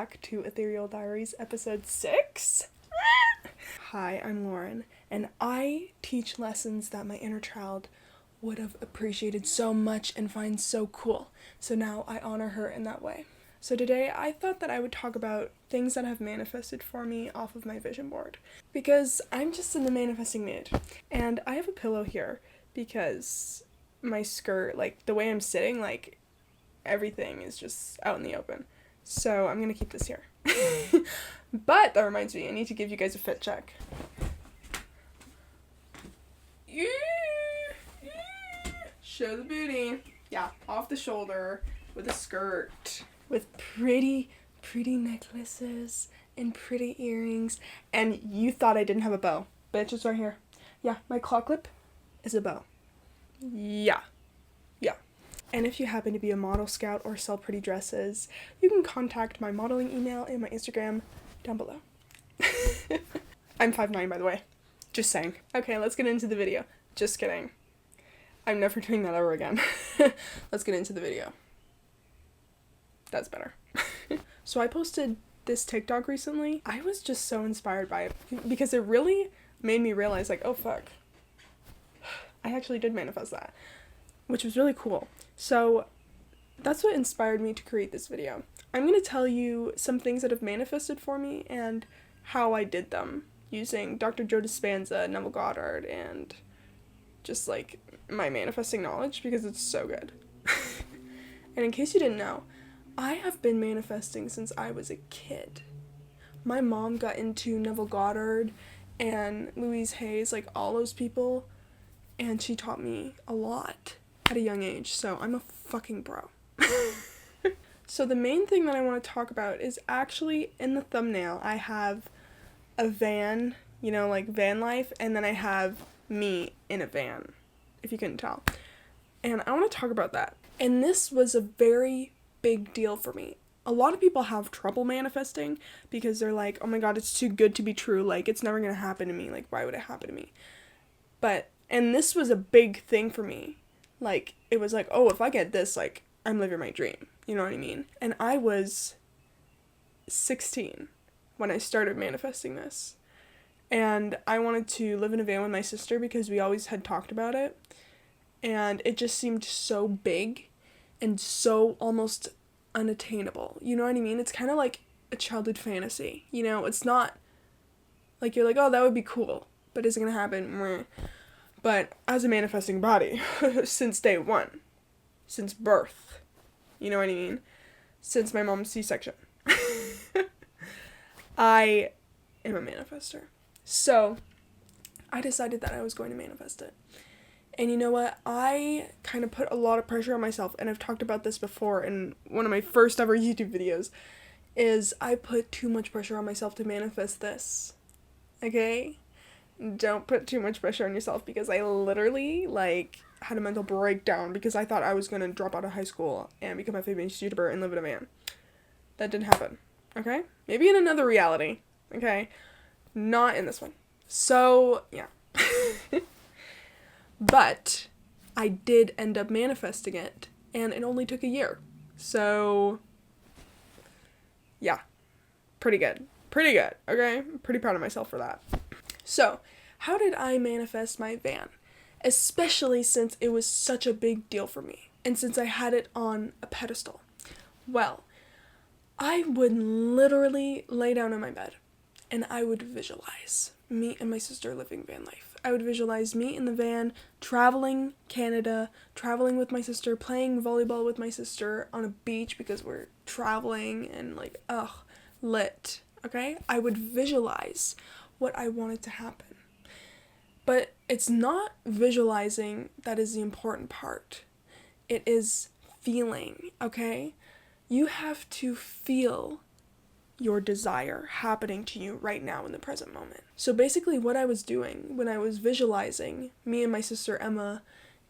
back to Ethereal Diaries episode 6. Hi, I'm Lauren, and I teach lessons that my inner child would have appreciated so much and find so cool. So now I honor her in that way. So today I thought that I would talk about things that have manifested for me off of my vision board, because I'm just in the manifesting mood. And I have a pillow here because my skirt, like the way I'm sitting, like everything is just out in the open. So I'm gonna keep this here. But that reminds me, I need to give you guys a fit check. Show the booty. Yeah, off the shoulder with a skirt, with pretty necklaces and pretty earrings. And you thought I didn't have a bow. Bitch, it's right here. Yeah, my claw clip is a bow. Yeah. And if you happen to be a model scout or sell pretty dresses, you can contact my modeling email and my Instagram down below. I'm 5'9", by the way. Just saying. Okay, let's get into the video. Just kidding. I'm never doing that ever again. Let's get into the video. That's better. So I posted this TikTok recently. I was just so inspired by it because it really made me realize, like, oh fuck, I actually did manifest that, which was really cool. So that's what inspired me to create this video. I'm going to tell you some things that have manifested for me and how I did them using Dr. Joe Dispenza Neville Goddard and just like my manifesting knowledge, because it's so good. And in case you didn't know, I have been manifesting since I was a kid. My mom got into Neville Goddard and Louise Hayes, like all those people, and she taught me a lot at a young age, so I'm a fucking bro. So the main thing that I want to talk about is actually in the thumbnail. I have a van, you know, like van life, and then I have me in a van, if you couldn't tell. And I want to talk about that. And this was a very big deal for me. A lot of people have trouble manifesting because they're like, oh my god, it's too good to be true, like it's never gonna happen to me, like why would it happen to me? And this was a big thing for me. Like, it was like, oh, if I get this, like, I'm living my dream. You know what I mean? And I was 16 when I started manifesting this. And I wanted to live in a van with my sister because we always had talked about it. And it just seemed so big and so almost unattainable. You know what I mean? It's kind of like a childhood fantasy. You know, it's not like you're like, oh, that would be cool, but is it going to happen? Meh. But as a manifesting body, since day one, since birth, you know what I mean? Since my mom's C-section, I am a manifester. So I decided that I was going to manifest it. And you know what? I kind of put a lot of pressure on myself, and I've talked about this before in one of my first ever YouTube videos, is I put too much pressure on myself to manifest this. Okay? Don't put too much pressure on yourself, because I literally, like, had a mental breakdown because I thought I was going to drop out of high school and become a famous YouTuber and live in a van. That didn't happen, okay? Maybe in another reality, okay? Not in this one. So, yeah. But I did end up manifesting it, and it only took a year. So, yeah. Pretty good, okay? I'm pretty proud of myself for that. So, how did I manifest my van? Especially since it was such a big deal for me, and since I had it on a pedestal. Well, I would literally lay down in my bed, and I would visualize me and my sister living van life. I would visualize me in the van, traveling Canada, traveling with my sister, playing volleyball with my sister on a beach because we're traveling, and like, lit, okay? I would visualize what I wanted to happen. But it's not visualizing that is the important part. It is feeling, okay? You have to feel your desire happening to you right now in the present moment. So basically what I was doing when I was visualizing me and my sister Emma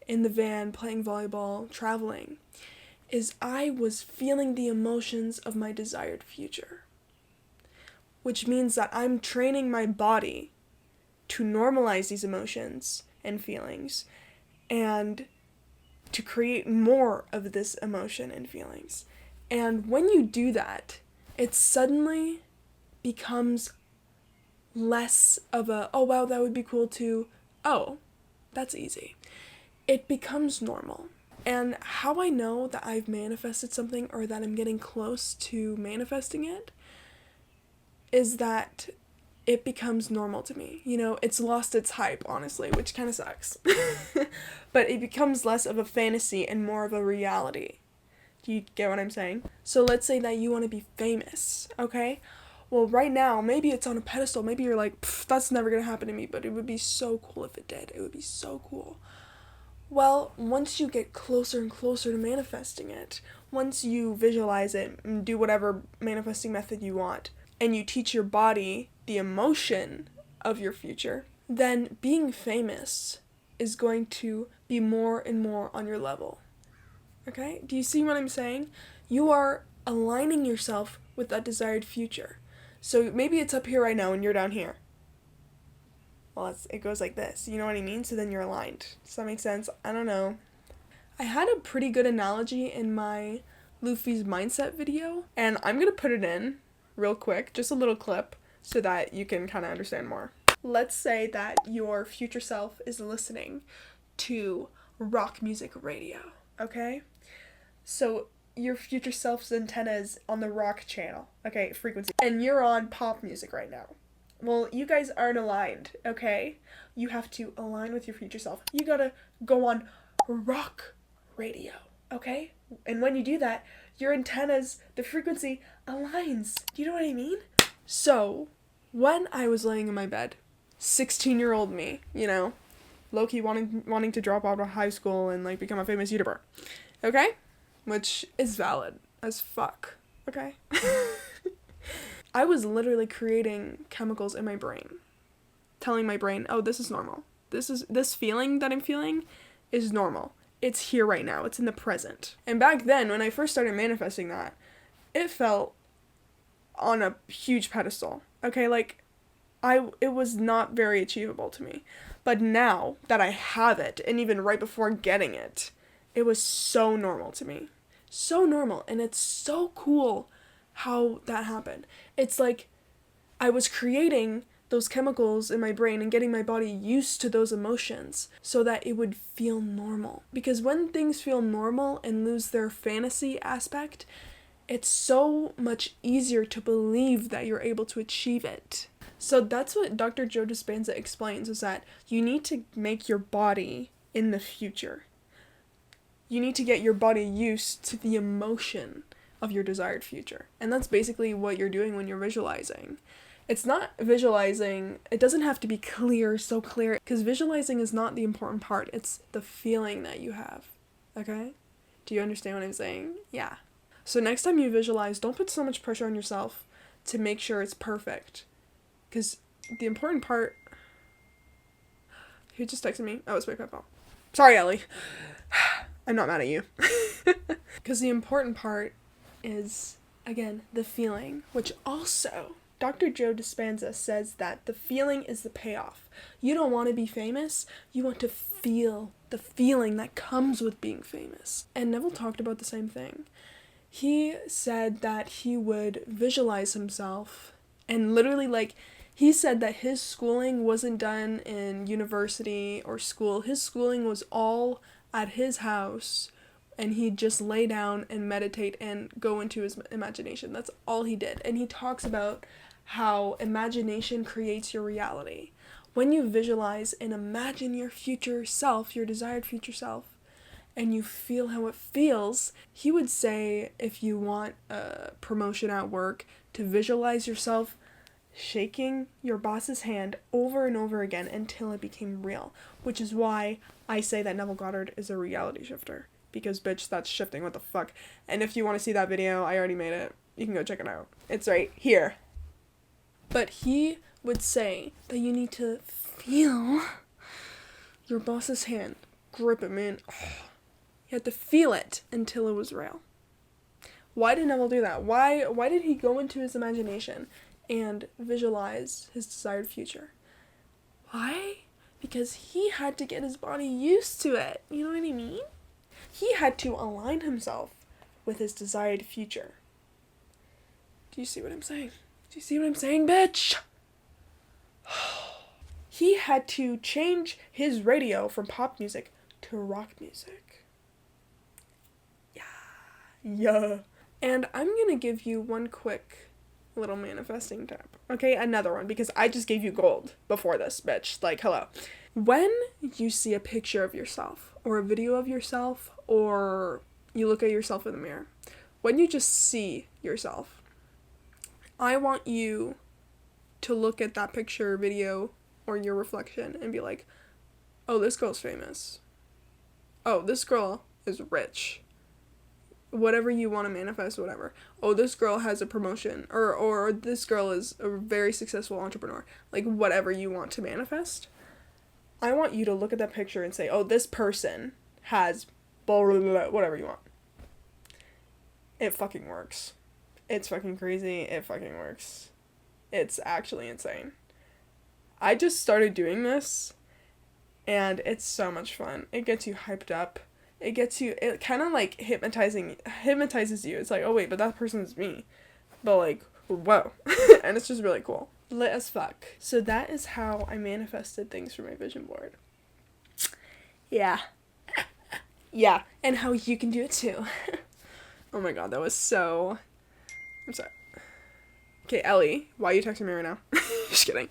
in the van playing volleyball, traveling, is I was feeling the emotions of my desired future. Which means that I'm training my body to normalize these emotions and feelings and to create more of this emotion and feelings. And when you do that, it suddenly becomes less of a, oh wow, that would be cool too, oh, that's easy. It becomes normal. And how I know that I've manifested something or that I'm getting close to manifesting it is that it becomes normal to me. You know, it's lost its hype, honestly, which kind of sucks. But it becomes less of a fantasy and more of a reality. Do you get what I'm saying? So let's say that you want to be famous, okay? Well, right now, maybe it's on a pedestal. Maybe you're like, that's never going to happen to me, but it would be so cool if it did. It would be so cool. Well, once you get closer and closer to manifesting it, once you visualize it and do whatever manifesting method you want, and you teach your body the emotion of your future, then being famous is going to be more and more on your level. Okay? Do you see what I'm saying? You are aligning yourself with that desired future. So maybe it's up here right now and you're down here. Well, it goes like this. You know what I mean? So then you're aligned. Does that make sense? I don't know. I had a pretty good analogy in my Luffy's mindset video, and I'm going to put it in real quick, just a little clip, so that you can kind of understand more. Let's say that your future self is listening to rock music radio, okay? So your future self's antenna is on the rock channel, okay, frequency, and you're on pop music right now. Well, you guys aren't aligned, okay? You have to align with your future self. You gotta go on rock radio, okay? And when you do that, your antennas, the frequency aligns. Do you know what I mean? So, when I was laying in my bed, 16-year-old me, you know, low-key wanting to drop out of high school and, like, become a famous YouTuber, okay? Which is valid as fuck, okay? I was literally creating chemicals in my brain, telling my brain, oh, this is normal. This feeling that I'm feeling is normal. It's here right now. It's in the present. And back then, when I first started manifesting that, it felt on a huge pedestal. Okay, like, it was not very achievable to me. But now that I have it, and even right before getting it, it was so normal to me. So normal. And it's so cool how that happened. It's like I was creating those chemicals in my brain and getting my body used to those emotions so that it would feel normal. Because when things feel normal and lose their fantasy aspect, it's so much easier to believe that you're able to achieve it. So that's what Dr. Joe Dispenza explains, is that you need to make your body in the future. You need to get your body used to the emotion of your desired future. And that's basically what you're doing when you're visualizing. It's not visualizing, it doesn't have to be clear, so clear, because visualizing is not the important part, it's the feeling that you have, okay? Do you understand what I'm saying? Yeah. So next time you visualize, don't put so much pressure on yourself to make sure it's perfect, because the important part... Who just texted me? Oh, it's my papa. Sorry, Ellie. I'm not mad at you. Because the important part is, again, the feeling, which also Dr. Joe Dispenza says that the feeling is the payoff. You don't want to be famous, you want to feel the feeling that comes with being famous. And Neville talked about the same thing. He said that he would visualize himself, and literally, like, he said that his schooling wasn't done in university or school. His schooling was all at his house, and he'd just lay down and meditate and go into his imagination. That's all he did. And he talks about how imagination creates your reality. When you visualize and imagine your future self, your desired future self, and you feel how it feels, he would say, if you want a promotion at work, to visualize yourself shaking your boss's hand over and over again until it became real. Which is why I say that Neville Goddard is a reality shifter. Because, bitch, that's shifting, what the fuck. And if you want to see that video, I already made it. You can go check it out. It's right here. But he would say that you need to feel your boss's hand. Grip him in. You had to feel it until it was real. Why did Neville do that? Why did he go into his imagination and visualize his desired future? Why? Because he had to get his body used to it. You know what I mean? He had to align himself with his desired future. Do you see what I'm saying? Do you see what I'm saying, bitch? He had to change his radio from pop music to rock music. Yeah. And I'm gonna give you one quick little manifesting tip. Okay, another one, because I just gave you gold before this, bitch. Like, hello. When you see a picture of yourself, or a video of yourself, or you look at yourself in the mirror, when you just see yourself, I want you to look at that picture, video, or your reflection and be like, oh, this girl's famous. Oh, this girl is rich. Whatever you want to manifest, whatever. Oh, this girl has a promotion, or this girl is a very successful entrepreneur. Like, whatever you want to manifest, I want you to look at that picture and say, oh, this person has blah, blah, blah, blah, whatever you want. It fucking works. It's fucking crazy. It fucking works. It's actually insane. I just started doing this, and it's so much fun. It gets you hyped up. It kind of like hypnotizes you. It's like, oh wait, but that person's me. But like, whoa. And it's just really cool. Lit as fuck. So that is how I manifested things for my vision board. Yeah. Yeah. And how you can do it too. Oh my god, that was so... I'm sorry. Okay, Ellie, why are you texting me right now? Just kidding.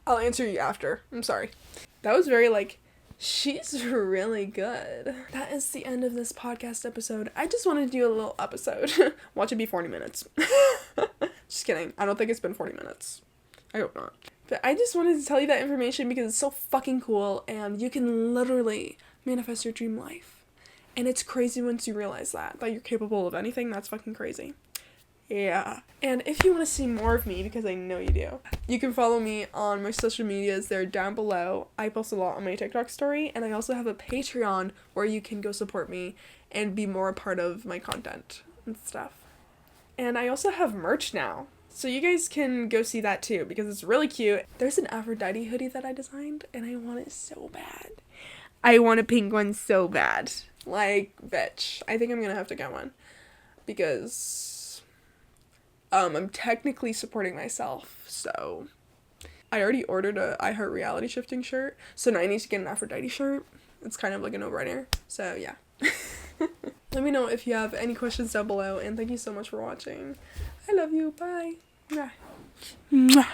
I'll answer you after. I'm sorry. That was very like... She's really good. That is the end of this podcast episode. I just wanted to do a little episode. Watch it be 40 minutes. Just kidding. I don't think it's been 40 minutes. I hope not. But I just wanted to tell you that information because it's so fucking cool, and you can literally manifest your dream life. And it's crazy once you realize that you're capable of anything. That's fucking crazy. Yeah. And if you want to see more of me, because I know you do, you can follow me on my social medias. They're down below. I post a lot on my TikTok story, and I also have a Patreon where you can go support me and be more a part of my content and stuff. And I also have merch now, so you guys can go see that too, because it's really cute. There's an Aphrodite hoodie that I designed, and I want it so bad. I want a pink one so bad. Like, bitch. I think I'm gonna have to get one, because... I'm technically supporting myself, so I already ordered a iHeart Reality Shifting shirt, so now I need to get an Aphrodite shirt. It's kind of like a no-brainer, so yeah. Let me know if you have any questions down below, and thank you so much for watching. I love you, bye. Mwah. Mwah.